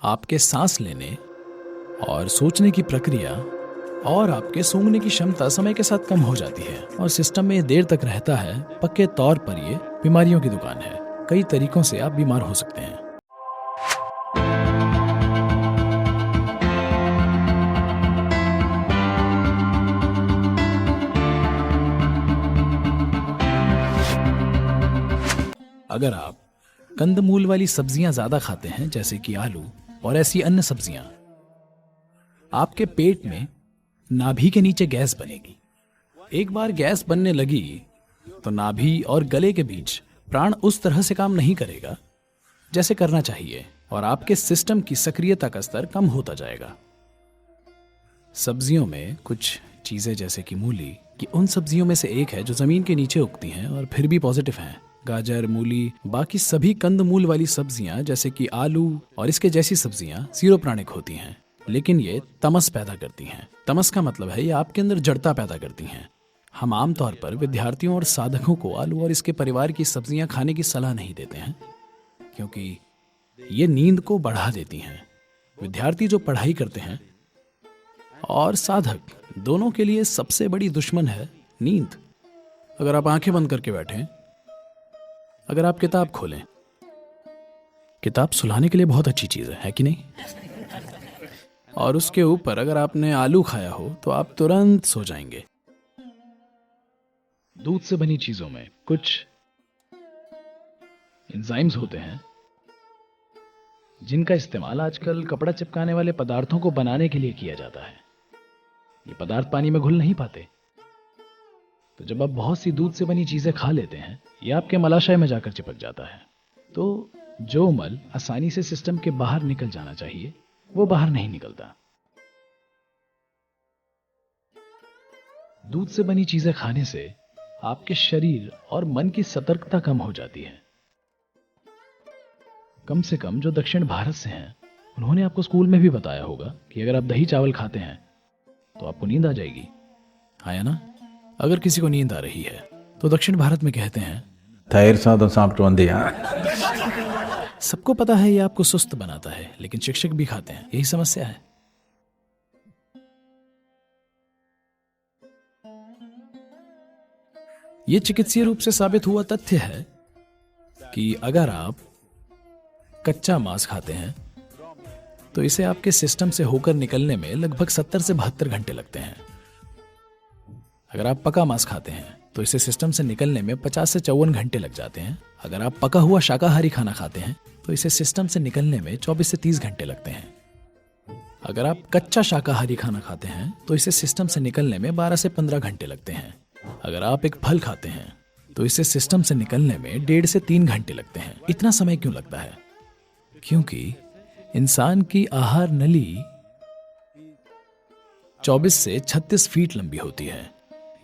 आपके सांस लेने और सोचने की प्रक्रिया और आपके सूंघने की क्षमता समय के साथ कम हो जाती है और सिस्टम में ये देर तक रहता है। पक्के तौर पर ये बीमारियों की दुकान है। कई तरीकों से आप बीमार हो सकते हैं। अगर आप कंदमूल वाली सब्जियां ज्यादा खाते हैं, जैसे कि आलू और ऐसी अन्य सब्जियां, आपके पेट में नाभि के नीचे गैस बनेगी। एक बार गैस बनने लगी तो नाभि और गले के बीच प्राण उस तरह से काम नहीं करेगा जैसे करना चाहिए और आपके सिस्टम की सक्रियता का स्तर कम होता जाएगा। सब्जियों में कुछ चीजें जैसे कि मूली की उन सब्जियों में से एक है जो जमीन के नीचे उगती हैं और फिर भी पॉजिटिव हैं। गाजर, मूली, बाकी सभी कंदमूल वाली सब्जियां जैसे कि आलू और इसके जैसी सब्जियां जीरो प्राणिक होती हैं, लेकिन ये तमस पैदा करती हैं। तमस का मतलब है ये आपके अंदर जड़ता पैदा करती हैं। हम आमतौर पर विद्यार्थियों और साधकों को आलू और इसके परिवार की सब्जियां खाने की सलाह नहीं देते हैं, क्योंकि ये नींद को बढ़ा देती हैं। विद्यार्थी जो पढ़ाई करते हैं और साधक दोनों के लिए सबसे बड़ी दुश्मन है नींद। अगर आप आंखें बंद करके बैठें, अगर आप किताब खोलें, किताब सुलाने के लिए बहुत अच्छी चीज है कि नहीं? और उसके ऊपर अगर आपने आलू खाया हो तो आप तुरंत सो जाएंगे। दूध से बनी चीजों में कुछ एंजाइम्स होते हैं जिनका इस्तेमाल आजकल कपड़ा चिपकाने वाले पदार्थों को बनाने के लिए किया जाता है। ये पदार्थ पानी में घुल नहीं पाते, तो जब आप बहुत सी दूध से बनी चीजें खा लेते हैं, ये आपके मलाशय में जाकर चिपक जाता है। तो जो मल आसानी से सिस्टम के बाहर निकल जाना चाहिए वो बाहर नहीं निकलता। दूध से बनी चीजें खाने से आपके शरीर और मन की सतर्कता कम हो जाती है। कम से कम जो दक्षिण भारत से हैं, उन्होंने आपको स्कूल में भी बताया होगा कि अगर आप दही चावल खाते हैं तो आपको नींद आ जाएगी। आया ना? अगर किसी को नींद आ रही है तो दक्षिण भारत में कहते हैं तैर साधन सामटू अंदिया। सबको पता है ये आपको सुस्त बनाता है, लेकिन शिक्षक भी खाते हैं। यही समस्या है। यह चिकित्सीय रूप से साबित हुआ तथ्य है कि अगर आप कच्चा मांस खाते हैं तो इसे आपके सिस्टम से होकर निकलने में लगभग 70 से 72 घंटे लगते हैं। अगर आप पका मांस खाते हैं तो इसे सिस्टम से निकलने में 50 से 54 घंटे लग जाते हैं। अगर आप पका हुआ शाकाहारी खाना खाते हैं तो इसे सिस्टम से निकलने में 24 से 30 घंटे लगते हैं। अगर आप कच्चा शाकाहारी खाना खाते हैं तो इसे सिस्टम से निकलने में 12 से 15 घंटे लगते हैं। अगर आप एक फल खाते हैं तो इसे सिस्टम से निकलने में 1.5 से 3 घंटे लगते हैं। इतना समय क्यों लगता है? क्योंकि इंसान की आहार नली 24 से 36 फीट लंबी होती है।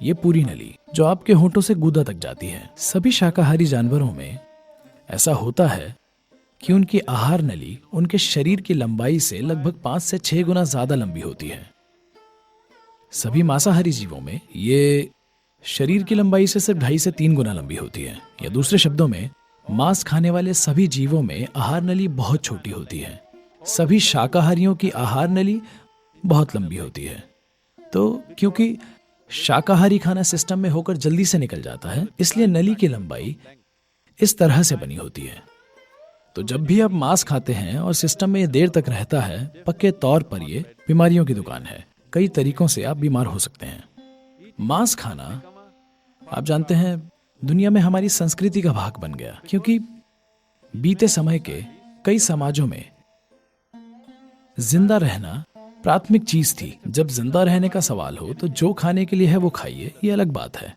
ये पूरी नली जो आपके होंठों से गूदा तक जाती है। सभी शाकाहारी जानवरों में ऐसा होता है कि उनकी आहार नली उनके शरीर की लंबाई से लगभग 5 से 6 गुना ज्यादा लंबी होती है। सभी मांसाहारी जीवों में ये शरीर की लंबाई से सिर्फ 2.5 से 3 गुना लंबी होती है। या दूसरे शब्दों में, मांस खाने वाले सभी जीवों में आहार नली बहुत छोटी होती है। सभी शाकाहारियों की आहार नली बहुत लंबी होती है। तो क्योंकि शाकाहारी खाना सिस्टम में होकर जल्दी से निकल जाता है, इसलिए नली की लंबाई इस तरह से बनी होती है। तो जब भी आप मांस खाते हैं और सिस्टम में ये देर तक रहता है, पक्के तौर पर ये बीमारियों की दुकान है। कई तरीकों से आप बीमार हो सकते हैं। मांस खाना, आप जानते हैं, दुनिया में हमारी संस्कृति का भाग बन गया, क्योंकि बीते समय के कई समाजों में जिंदा रहना प्राथमिक चीज थी। जब जिंदा रहने का सवाल हो तो जो खाने के लिए है वो खाइए, ये अलग बात है।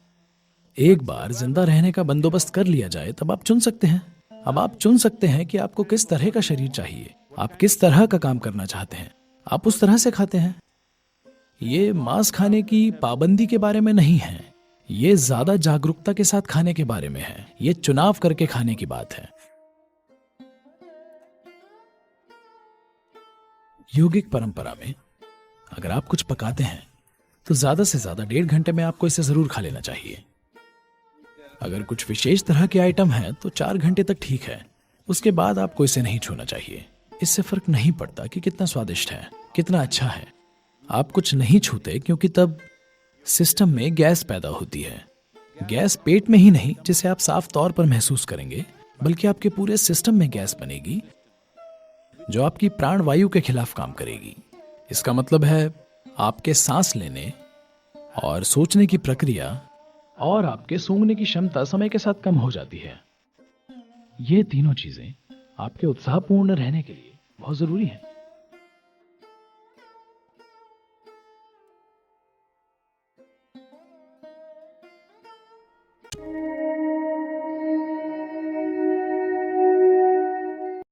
एक बार जिंदा रहने का बंदोबस्त कर लिया जाए तब आप चुन सकते हैं। अब आप चुन सकते हैं कि आपको किस तरह का शरीर चाहिए, आप किस तरह का काम करना चाहते हैं, आप उस तरह से खाते हैं। ये मांस खाने की पाबंदी के बारे में नहीं है, ये ज्यादा जागरूकता के साथ खाने के बारे में है। ये चुनाव करके खाने की बात है। यौगिक परंपरा में अगर आप कुछ पकाते हैं तो ज्यादा से ज्यादा 1.5 घंटे में आपको इसे जरूर खा लेना चाहिए। अगर कुछ विशेष तरह के आइटम हैं तो 4 घंटे तक ठीक है, उसके बाद आपको इसे नहीं छूना चाहिए। इससे फर्क नहीं पड़ता कि कितना स्वादिष्ट है, कितना अच्छा है। आप कुछ नहीं छूते क्योंकि तब सिस्टम में गैस पैदा होती है। गैस पेट में ही नहीं जिसे आप साफ तौर पर महसूस करेंगे, बल्कि आपके पूरे सिस्टम में गैस बनेगी जो आपकी प्राण वायु के खिलाफ काम करेगी। इसका मतलब है आपके सांस लेने और सोचने की प्रक्रिया और आपके सूंघने की क्षमता समय के साथ कम हो जाती है। ये तीनों चीजें आपके उत्साहपूर्ण रहने के लिए बहुत जरूरी हैं।